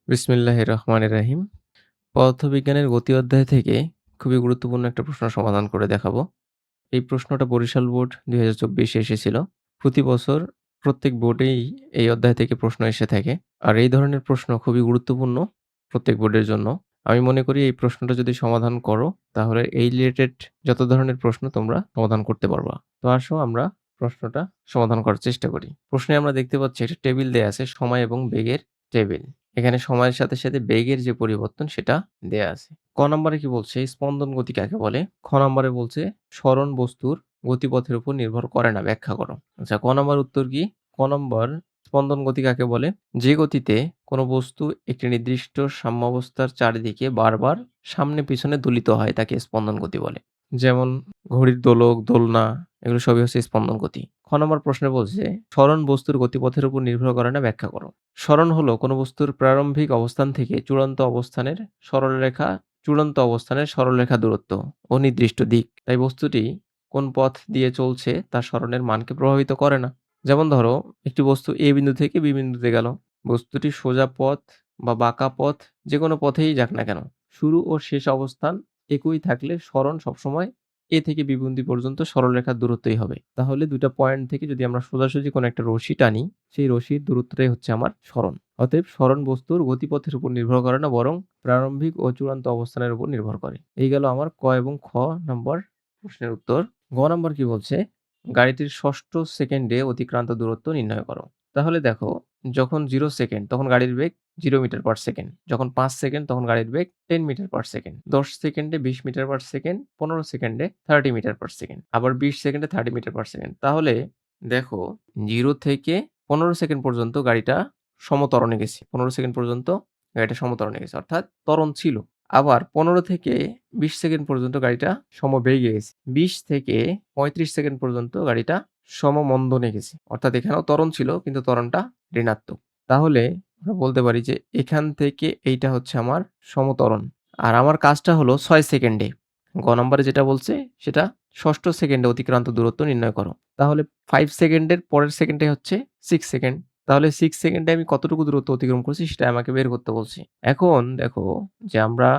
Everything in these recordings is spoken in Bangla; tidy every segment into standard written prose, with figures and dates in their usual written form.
বিসমিল্লাহির রহমানির রাহিম। পদার্থবিজ্ঞানের গতি অধ্যায় থেকে খুবই গুরুত্বপূর্ণ একটা প্রশ্ন সমাধান করে দেখাবো। এই প্রশ্নটা বরিশাল বোর্ড ২০২৪ এ এসেছিল। প্রতি বছর প্রত্যেক বোর্ডেই এই অধ্যায় থেকে প্রশ্ন এসে থাকে। আর এই ধরনের প্রশ্ন খুবই গুরুত্বপূর্ণ প্রত্যেক বোর্ডের জন্য। আমি মনে করি এই প্রশ্নটা যদি সমাধান করো, তাহলে এই রিলেটেড যত ধরনের প্রশ্ন তোমরা সমাধান করতে পারবা। তো আসো আমরা প্রশ্নটা সমাধান করার চেষ্টা করি। প্রশ্নে আমরা দেখতে পাচ্ছি একটা টেবিল দেয়া আছে, সময় এবং বেগের টেবিল। এখানে সময়ের সাথে, সাথে বেগের যে পরিবর্তন সেটা দেয়া আছে। ক নম্বরে কি বলছে? স্পন্দন গতি কাকে বলে? খ নম্বরে বলছে সরণ বস্তুর গতিপথের উপর নির্ভর করে না, ব্যাখ্যা করো। আচ্ছা, ক নম্বর উত্তর কি? ক নম্বর স্পন্দন গতি কাকে বলে? যে গতিতে কোনো বস্তু একটি নির্দিষ্ট সাম্যাবস্থার চারিদিকে বারবার সামনে পিছনে দোলিত হয় তাকে স্পন্দন গতি বলে। যেমন ঘড়ির দোলক, দোলনা এগুলো সবই হচ্ছে স্পন্দন গতি। খ নম্বর প্রশ্নে বলছে সরণ বস্তুর গতিপথের উপর নির্ভর করে না, ব্যাখ্যা করো। সরণ হলো কোনো বস্তুর প্রারম্ভিক অবস্থান থেকে চূড়ান্ত অবস্থানের সরলরেখা দূরত্ব ও নির্দিষ্ট দিক। তাই বস্তুটি কোন পথ দিয়ে চলছে তা সরণের মানকে প্রভাবিত করে না। যেমন ধরো একটি বস্তু এ বিন্দু থেকে বি বিন্দুতে গেল। বস্তুটি সোজা পথ বা বাঁকা পথ যেকোনো পথেই যাক না কেন, শুরু ও শেষ অবস্থান একই থাকলে সরণ সবসময় এ থেকে বি বিন্দু পর্যন্ত সরলরেখার দূরত্বই হবে। তাহলে ২ টা পয়েন্ট থেকে যদি আমরা সোজাসুজি কোনো একটা রশ্মি টানি, সেই রশ্মির দূরত্বটাই হচ্ছে আমার সরণ। অতএব সরণ বস্তুর গতিপথের উপর নির্ভর করে না, বরং প্রারম্ভিক ও চূড়ান্ত অবস্থানের উপর নির্ভর করে। এই গেল আমার ক এবং খ নম্বর প্রশ্নের উত্তর। গ নম্বর কি বলছে? গাড়িটির ৬ষ্ঠ সেকেন্ডে অতিক্রান্ত দূরত্ব নির্ণয় করো। তাহলে দেখো, যখন 0 সেকেন্ড তখন গাড়ির বেগ 0 মিটার পার সেকেন্ড। যখন ৫ সেকেন্ড তখন গাড়ির বেগ 10 মিটার পার সেকেন্ড। ১০ সেকেন্ডে ২০ মিটার পার সেকেন্ড, ১৫ সেকেন্ডে 30 মিটার পার সেকেন্ড। আবার ২০ সেকেন্ডে 30 মিটার পার সেকেন্ড। তাহলে দেখো 0 থেকে ১৫ সেকেন্ড পর্যন্ত গাড়িটা সমত্বরণে গেছে। ১৫ সেকেন্ড পর্যন্ত গাড়িটা সমত্বরণে গেছে। অর্থাৎ ত্বরণ ছিল। আবার ১৫ থেকে ২০ সেকেন্ড পর্যন্ত গাড়িটা সমবেগে গেছে। ২০ থেকে ৩৫ সেকেন্ড পর্যন্ত গাড়িটা সমমন্দনে গেছে। অর্থাৎ এখানেও ত্বরণ ছিল কিন্তু ত্বরণটা ঋণাত্মক। তাহলে আমরা বলতে পারি যে এখান থেকে এইটা হচ্ছে আমার সমত্বরণ। আর আমার কাজটা হলো ৬ সেকেন্ডে। গ নম্বরে যেটা বলছে সেটা ৬ষ্ঠ সেকেন্ডে অতিক্রান্ত দূরত্ব নির্ণয় করো। তাহলে ৫ সেকেন্ডের পরের সেকেন্ডটাই হচ্ছে 6 সেকেন্ড। তাহলে 6 সেকেন্ডে আমি কতটুকু দূরত্ব অতিক্রম করছি সেটা আমাকে বের করতে বলছে। এখন দেখো যে আমরা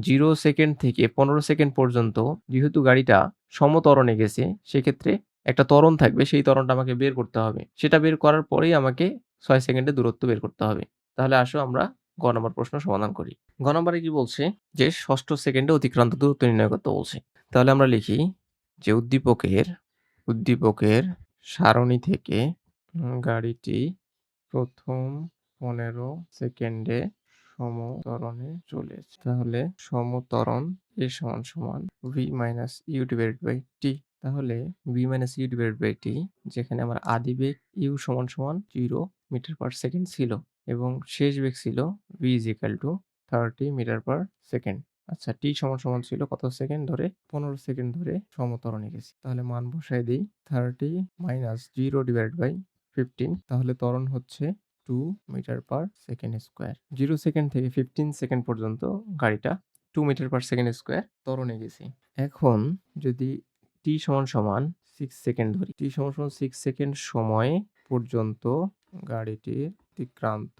0 সেকেন্ড থেকে ১৫ সেকেন্ড পর্যন্ত যেহেতু গাড়িটা সমত্বরণে গেছে, সেক্ষেত্রে একটা ত্বরণ থাকবে, সেই ত্বরণটা আমাকে বের করতে হবে। সেটা বের করার পরেই আমাকে ৬ সেকেন্ডের দূরত্ব বের করতে হবে। তাহলে আসো আমরা গ নম্বর প্রশ্ন সমাধান করি। গ নম্বরে কি বলছে? যে ৬ষ্ঠ সেকেন্ডে অতিক্রান্ত দূরত্ব নির্ণয় করতে বলছে। তাহলে আমরা লিখি যে উদ্দীপকের সারণী থেকে গাড়িটি প্রথম ১৫ সেকেন্ডে সমত্বরণে চলেছে। তাহলে সমত্বরণ A সমান v minus u divided by t। তাহলে v minus u divided by t, যেখানে আমার আদি বেগ u সমান 0 মিটার পার সেকেন্ড ছিল এবং শেষ বেগ ছিল v is equal to 30 metre per second. আচ্ছা, t সমান ছিল কত সেকেন্ড ধরে? ১৫ সেকেন্ড ধরে সমত্বরণে গেছি। তাহলে মান বসায় দিই, 30 মাইনাস 0 ডিভাইডেড বাই 15। তাহলে ত্বরণ হচ্ছে 2 metre per second square. 0 second থেকে 15 সেকেন্ড পর্যন্ত গাড়িটা 2 মিটার পার সেকেন্ড স্কয়ার ত্বরণে গেছি। এখন যদি t সমান 6 সেকেন্ড ধরি, t সমান 6 সেকেন্ড সময় পর্যন্ত গাড়িটির অতিক্রান্ত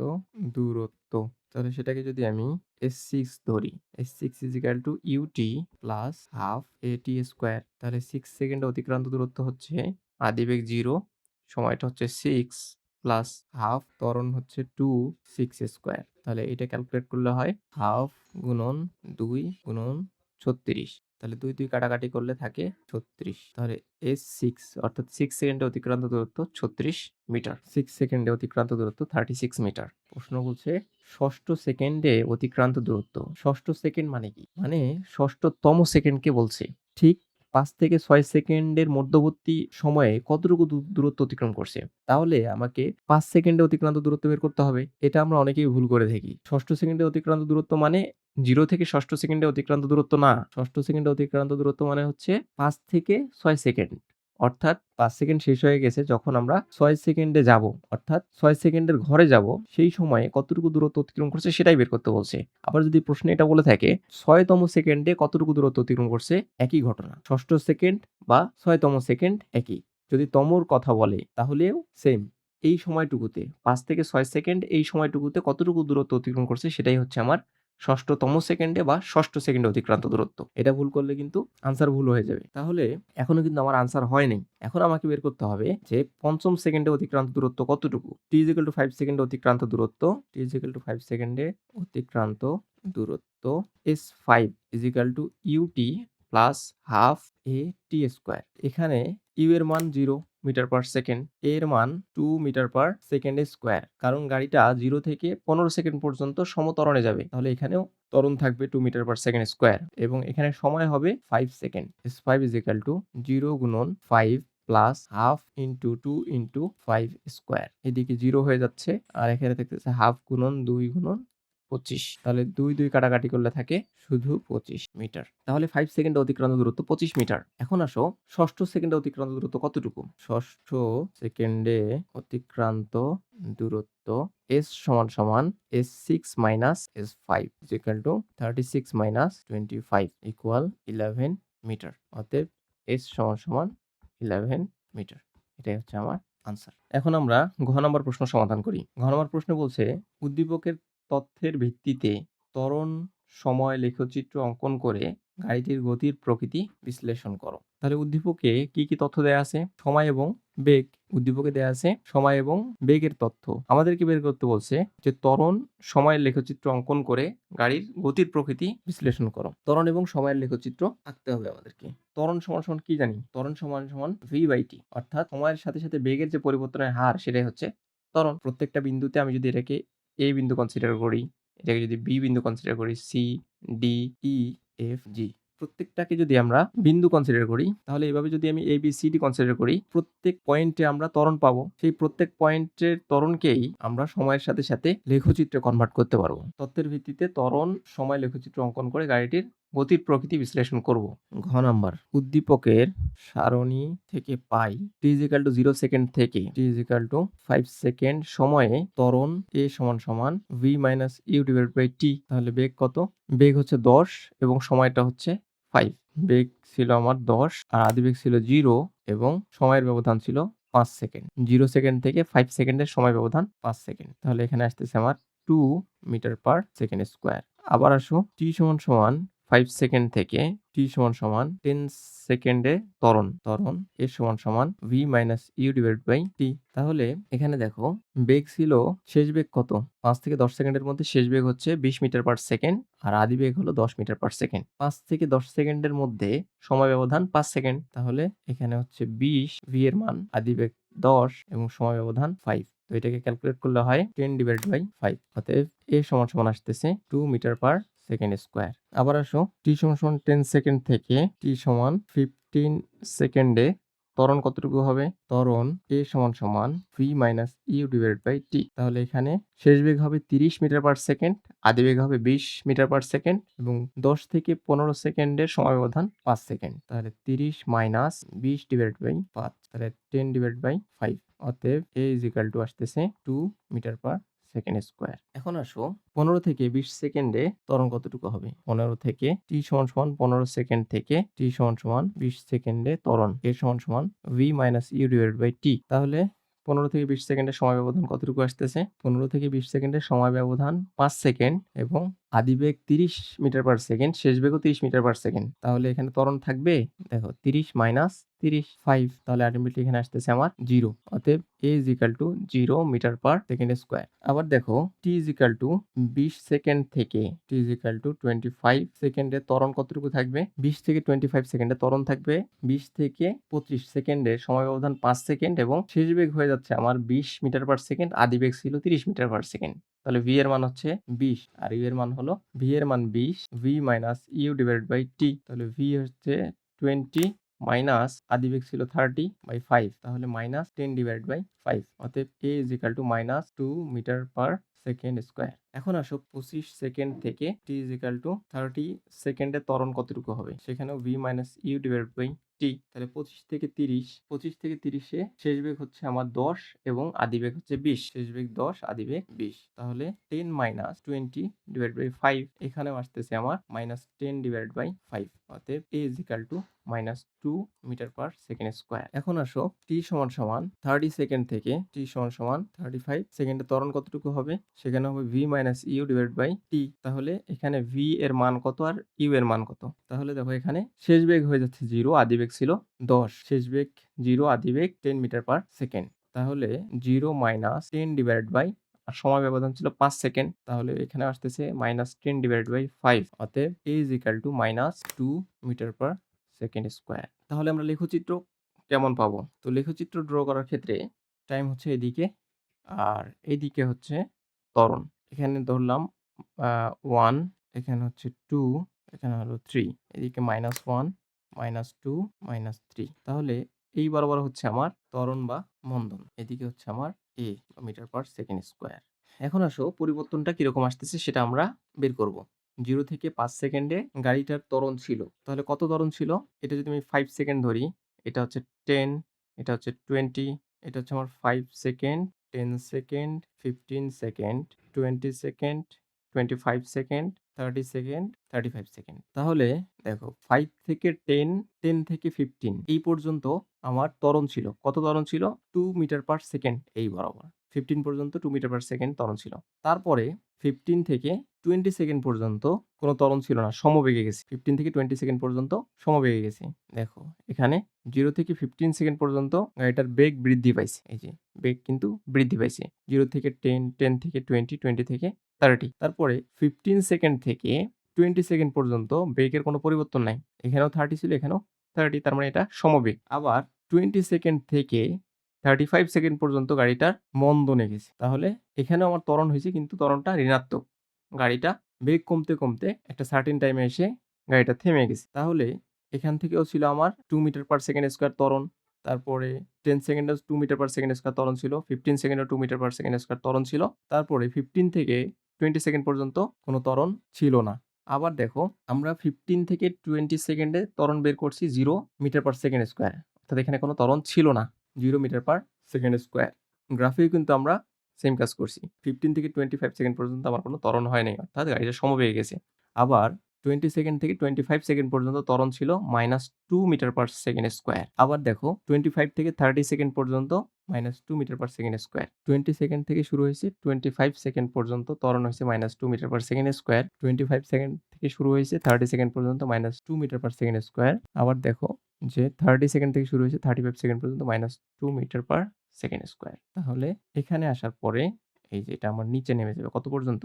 দূরত্ব, তাহলে সেটাকে যদি আমি s6 ধরি, s6 is equal to ut plus half at square. তাহলে 6 সেকেন্ডে অতিক্রান্ত দূরত্ব হচ্ছে আদিবেগ 0, সময়টা হচ্ছে 6 প্লাস হাফ, ত্বরণ হচ্ছে 2, 6 স্কয়ার। তাহলে এটা ক্যালকুলেট করলে হয় হাফ গুণন 2 গুণন 36। তাহলে 2 2 কাটাকাটি করলে থাকে 36। তাহলে s6 অর্থাৎ 6 সেকেন্ডে অতিক্রান্ত দূরত্ব 36 মিটার। 6 সেকেন্ডে অতিক্রান্ত দূরত্ব 36 মিটার। প্রশ্ন বলছে ষষ্ঠ সেকেন্ডে অতিক্রান্ত দূরত্ব। ষষ্ঠ সেকেন্ড মানে কি? মানে ষষ্ঠতম সেকেন্ডকে বলছে। ঠিক ৫ থেকে ৬ সেকেন্ডের মধ্যবর্তী সময়ে কতটুকু দূরত্ব অতিক্রম করছে। তাহলে আমাকে ৫ সেকেন্ডে অতিক্রান্ত দূরত্ব বের করতে হবে। এটা আমরা অনেকেই ভুল করে থাকি। ষষ্ঠ সেকেন্ডে অতিক্রান্ত দূরত্ব মানে 0 থেকে ষষ্ঠ সেকেন্ডে অতিক্রান্ত দূরত্ব না। ষষ্ঠ সেকেন্ডে অতিক্রান্ত দূরত্ব মানে হচ্ছে ৫ থেকে ৬ সেকেন্ড। অর্থাৎ ৫ সেকেন্ড শেষ হয়ে গেছে, যখন আমরা ৬ সেকেন্ডে যাব, অর্থাৎ ৬ সেকেন্ডের ঘরে যাব, সেই সময়ে কতটুকু দূরত্ব অতিক্রম করছে সেটাই বের করতে বলছে। আবার যদি প্রশ্নে এটা বলে থাকে ৬তম সেকেন্ডে কতটুকু দূরত্ব অতিক্রম করছে, একই ঘটনা। ষষ্ঠ সেকেন্ড বা ৬তম সেকেন্ড একই। যদি তমর কথা বলে তাহলেও সেম। এই সময়টুকুতে 5 থেকে 6 সেকেন্ড এই সময়টুকুতে কতটুকু দূরত্ব অতিক্রম করছে সেটাই হচ্ছে আমার ষষ্ঠতম সেকেন্ডে বা ষষ্ঠ সেকেন্ডে অতিক্রান্ত দূরত্ব। এটা ভুল করলে কিন্তু আনসার ভুল হয়ে যাবে। তাহলে এখনো কিন্তু আমার আনসার হয় নাই। এখন আমাকে বের করতে হবে যে পঞ্চম সেকেন্ডে অতিক্রান্ত দূরত্ব কতটুকু? t = 5 সেকেন্ডে অতিক্রান্ত দূরত্ব, t = 5 সেকেন্ডে অতিক্রান্ত দূরত্ব s5 = ut plus half a t square. এখানে u এর মান 0 মিটার পার সেকেন্ড, a এর মান 2 মিটার পার সেকেন্ড স্কয়ার। কারণ গাড়িটা 0 থেকে 15 সেকেন্ড পর্যন্ত সমত্বরণে যাবে। তাহলে এখানেও ত্বরণ থাকবে 2 মিটার পার সেকেন্ড স্কয়ার এবং এখানে সময় হবে 5 সেকেন্ড। s5 = 0 গুণন 5 plus half into 2 into 5 square. এদিকে 0 হয়ে যাচ্ছে আর এখানে থাকতেছে হাফ গুণন 2 গুণন 25। তাহলে 2 কাটাকাটি করলে থাকে শুধু 25 মিটার। তাহলে 5 সেকেন্ডে অতিক্রান্ত দূরত্ব 25 মিটার। এখন আসো ষষ্ঠ সেকেন্ডে অতিক্রান্ত দূরত্ব কতটুকু? ষষ্ঠ সেকেন্ডে অতিক্রান্ত দূরত্ব s = s6 minus s5 = 36 minus 25 = 11 metre. অতএব s = 11 মিটার। এটাই হচ্ছে আমার আনসার। এখন আমরা ঘ নম্বর প্রশ্ন সমাধান করি। ঘ নম্বর প্রশ্ন বলছে উদ্দীপকের তথ্যের ভিত্তিতে ত্বরণ সময় লেখচিত্র অঙ্কন করে গাড়িটির গতির প্রকৃতি বিশ্লেষণ করো। তাহলে উদ্দীপকে কি কি তথ্য দেয়া আছে? সময় এবং বেগ। উদ্দীপকে দেয়া আছে সময় এবং বেগের তথ্য। আমাদেরকে বের করতে বলছে যে ত্বরণ সময়ের লেখচিত্র অঙ্কন করে গাড়ির গতির প্রকৃতি বিশ্লেষণ করো। ত্বরণ এবং সময়ের লেখচিত্র আঁকতে হবে আমাদেরকে। ত্বরণ সমান কি জানি? ত্বরণ সমান v/t, অর্থাৎ সময়ের সাথে সাথে বেগের যে পরিবর্তনের হার সেটাই হচ্ছে ত্বরণ। প্রত্যেকটা বিন্দুতে আমি যদি এটাকে a বিন্দু কনসিডার করি, এটাকে যদি b বিন্দু কনসিডার করি, c d e f g, প্রত্যেকটাকে যদি আমরা বিন্দু কনসিডার করি তাহলে এভাবে যদি আমি a b c d consider করি প্রত্যেক পয়েন্টে আমরা ত্বরণ পাবো। সেই প্রত্যেক পয়েন্টের ত্বরণকেই আমরা সময়ের সাথে সাথে লেখচিত্রে কনভার্ট করতে পারবো। তথ্যের ভিত্তিতে ত্বরণ সময় লেখচিত্র অঙ্কন করে গাড়িটির গতির প্রকৃতি বিশ্লেষণ করব। ঘ নাম্বার উদ্দীপকের সারণী থেকে পাই t = 0 সেকেন্ড থেকে t = 5 সেকেন্ড সময়ে ত্বরণ a = v - u/t। তাহলে বেগ কত? বেগ হচ্ছে 10 এবং সময়টা হচ্ছে 5। বেগ ছিল আমার 10 আর আদিবেগ ছিল 0 এবং সময়ের ব্যবধান ছিল 5 সেকেন্ড। 0 সেকেন্ড থেকে 5 সেকেন্ডের সময় ব্যবধান 5 সেকেন্ড। তাহলে এখানে আসতেছে আমার 2 মিটার পার সেকেন্ড স্কয়ার। আবার আসো t = 5 সেকেন্ড থেকে t = 10 সেকেন্ডে ত্বরণ a = v - u/t। তাহলে এখানে দেখো বেগ ছিল, শেষ বেগ কত? 5 থেকে 10 সেকেন্ডের মধ্যে শেষ বেগ হচ্ছে 20 মিটার পার সেকেন্ড আর আদি বেগ হলো 10 মিটার পার সেকেন্ড। 5 থেকে 10 সেকেন্ডের মধ্যে সময় ব্যবধান 5 সেকেন্ড। তাহলে এখানে হচ্ছে 20 v এর মান, আদি বেগ 10 এবং সময় ব্যবধান 5। তো এটাকে ক্যালকুলেট করলে হয় 10/5। অতএব a = আসতেছে 2 মিটার পার সেকেন্ড স্কয়ার। আবার আসো t = 10 সেকেন্ড থেকে t = 15 সেকেন্ডে ত্বরণ কতটুকু হবে? ত্বরণ a = v - u/t। তাহলে এখানে শেষ বেগ হবে 30 মিটার পার সেকেন্ড, আদি বেগ হবে 20 মিটার পার সেকেন্ড এবং 10 থেকে 15 সেকেন্ডের সময় ব্যবধান 5 সেকেন্ড। তাহলে 30 - 20/5, তাহলে 10/5। অতএব a = আসতেছে 2 মিটার পার সেকেন্ড স্কয়ার। এখন আসো 15 থেকে 20 সেকেন্ডে ত্বরণ কতটুকু হবে? 15 থেকে t = 15 সেকেন্ড থেকে t = 20 সেকেন্ডে ত্বরণ a = v - u/t। তাহলে 15 থেকে 20 সেকেন্ডের সময় ব্যবধান কতটুকু আসতেছে? 15 থেকে 20 সেকেন্ডের সময় ব্যবধান 5 সেকেন্ড এবং আদিবেগ 30 মিটার পার সেকেন্ড, শেষ বেগও 30 মিটার পার সেকেন্ড। তাহলে এখানে ত্বরণ থাকবে দেখো 30 - 30 5, তাহলে আলটিমেটলি এখানে আসতেছে আমার 0। অতএব a = 0 metre per second square. আবার দেখো t = 20 সেকেন্ড থেকে t = 25 সেকেন্ডে ত্বরণ কতটুকু থাকবে? 20 থেকে 25 সেকেন্ডে ত্বরণ থাকবে 20 থেকে 25 সেকেন্ডে সময় ব্যবধান 5 সেকেন্ড এবং শেষ বেগ হয়ে যাচ্ছে আমার 20 মিটার পার সেকেন্ড, আদি বেগ ছিল 30 মিটার পার সেকেন্ড। তাহলে v এর মান হচ্ছে 20 আর u এর মান হলো, v এর মান 20, v - u/t। তাহলে v হচ্ছে 20 মাইনাস আদি বেগ ছিল 30/5, তাহলে -10/5। অতএব a = -2 metre per second square. এখন আসো 25 সেকেন্ড থেকে t = 30 সেকেন্ডে ত্বরণ কতটুকু হবে? সেখানেও v - u/t। তাহলে 25 থেকে 30 এ শেষ বেগ হচ্ছে আমার 10 এবং আদি বেগ হচ্ছে 20। শেষ বেগ 10, আদি বেগ 20। তাহলে 10 - 20/5 এখানেও আসতেছে আমার -10/5। অতএব a = -2 metre per second square. এখন আসো t = 30 সেকেন্ড থেকে t = 35 সেকেন্ডে ত্বরণ কতটুকু হবে? সেখানে হবে v - u/t। তাহলে এখানে v এর মান কত আর u এর মান কত? তাহলে দেখো এখানে শেষ বেগ হয়ে যাচ্ছে 0, আদি বেগ ছিল 10। শেষ বেগ 0, আদি বেগ 10 মিটার পার সেকেন্ড। তাহলে 0 - 10 আর সময় ব্যবধান ছিল 5 সেকেন্ড। তাহলে এখানে আসতেছে -10/5। অতএব a = -2 metre per second square. তাহলে আমরা লেখচিত্র কেমন পাবো? তো লেখচিত্র ড্র করার ক্ষেত্রে টাইম হচ্ছে এদিকে আর এইদিকে হচ্ছে ত্বরণ। এখানে ধরলাম 1, এখানে হচ্ছে 2, এখানে হলো 3, এদিকে -1, -2, -3। তাহলে এই বরাবর হচ্ছে আমার ত্বরণ বা মন্দন। এদিকে হচ্ছে আমার a metre per second square. এখন আসো পরিবর্তনটা কিরকম আসতেছে সেটা আমরা বের করব। 0 থেকে 5 সেকেন্ডে গাড়িটার ত্বরণ ছিল। তাহলে কত ত্বরণ ছিল? এটা যদি আমি 5 সেকেন্ড ধরি, এটা হচ্ছে 10, এটা হচ্ছে 20, এটা হচ্ছে আমার 5 second, 10 second, 15 second, 20 second, 25 second, 30 second, 35 second. তাহলে দেখো 5 থেকে 10, 10 থেকে 15 এই পর্যন্ত আমার ত্বরণ ছিল। কত ত্বরণ ছিল? 2 মিটার পার সেকেন্ড এই বরাবর। 15 পর্যন্ত 2 মিটার পার সেকেন্ড ত্বরণ ছিল। তারপরে 15 থেকে 20 সেকেন্ড পর্যন্ত কোনো ত্বরণ ছিল না, সমবেগে গেছি। 15 থেকে 20 সেকেন্ড পর্যন্ত সমবেগে গেছি। দেখো এখানে 0 থেকে 15 সেকেন্ড পর্যন্ত গাড়িটার বেগ বৃদ্ধি পাইছে। এই যে বেগ কিন্তু বৃদ্ধি পাইছে। 0 থেকে 10, 10 থেকে 20, 20 থেকে 30। তারপরে 15 সেকেন্ড থেকে 20 সেকেন্ড পর্যন্ত বেগের কোনো পরিবর্তন নাই। এখানেও 30 ছিল, এখানেও 30, তার মানে এটা সমবেগ। আবার 20 সেকেন্ড থেকে 35 সেকেন্ড পর্যন্ত গাড়িটার মন্দনে গেছে। তাহলে এখানেও আমার ত্বরণ হয়েছে কিন্তু ত্বরণটা ঋণাত্মক। গাড়িটা বেগ কমতে, কমতে একটা সার্টেন টাইমে এসে গাড়িটা থেমে গেছে। তাহলে এখান থেকেও ছিল আমার 2 মিটার পার সেকেন্ড স্কয়ার ত্বরণ। তারপরে 10 সেকেন্ডেও 2 মিটার পার সেকেন্ড স্কয়ার ত্বরণ ছিল। 15 সেকেন্ডেও 2 মিটার পার সেকেন্ড স্কয়ার ত্বরণ ছিল। তারপরে 15 থেকে 20 সেকেন্ড পর্যন্ত কোনো ত্বরণ ছিল না। আবার দেখো আমরা 15 থেকে 20 সেকেন্ডে ত্বরণ বের করছি 0 মিটার পার সেকেন্ড স্কয়ার। অর্থাৎ এখানে কোনো ত্বরণ ছিল না। 0 মিটার পার সেকেন্ড স্কয়ার। গ্রাফেও কিন্তু আমরা সেম কাজ করছি। 15 থেকে 25 সেকেন্ড পর্যন্ত আমার কোনো ত্বরণ হয় নাই। অর্থাৎ গাড়িটা সমবেগে গেছে। আবার 20 সেকেন্ড থেকে 25 সেকেন্ড পর্যন্ত ত্বরণ ছিল -2 মিটার পার সেকেন্ড স্কয়ার। আবার দেখো 25 থেকে 30 সেকেন্ড পর্যন্ত -2 metre per second square. 20 second থেকে শুরু হয়েছে, 25 সেকেন্ড পর্যন্ত ত্বরণ হয়েছে -2 metre per second square. 25 second থেকে শুরু হয়েছে, 30 সেকেন্ড পর্যন্ত -2 মিটার পার সেকেন্ড স্কয়ার। আবার দেখো যে 30 সেকেন্ড থেকে শুরু হয়েছে, 35 সেকেন্ড পর্যন্ত -2 মিটার পার সেকেন্ড স্কয়ার। তাহলে এখানে আসার পরে এই যে এটা আমার নিচে নেমে যাবে কত পর্যন্ত?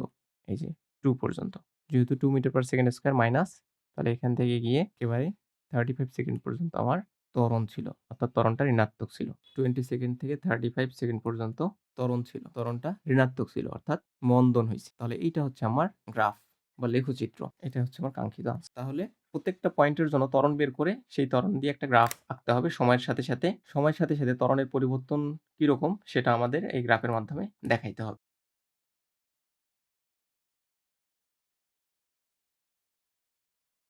এই যে 2 পর্যন্ত। যেহেতু 2 metre per second square minus, তাহলে এখান থেকে গিয়ে একেবারে 35 সেকেন্ড পর্যন্ত আমার ত্বরণ ছিল। অর্থাৎ ত্বরণটা ঋণাত্মক ছিল। 20 সেকেন্ড থেকে 35 সেকেন্ড পর্যন্ত ত্বরণ ছিল। ত্বরণটা ঋণাত্মক ছিল, অর্থাৎ মন্দন হইছে। তাহলে এইটা হচ্ছে আমার গ্রাফ বা লেখচিত্র। এটা হচ্ছে আমার কাঙ্ক্ষিত আনসার। তাহলে প্রত্যেকটা পয়েন্টের জন্য ত্বরণ বের করে সেই ত্বরণ দিয়ে একটা গ্রাফ আঁকতে হবে সময়ের সাথে, সাথে। সময়ের সাথে, সাথে ত্বরণের পরিবর্তন কিরকম সেটা আমাদের এই গ্রাফের মাধ্যমে দেখাইতে হবে।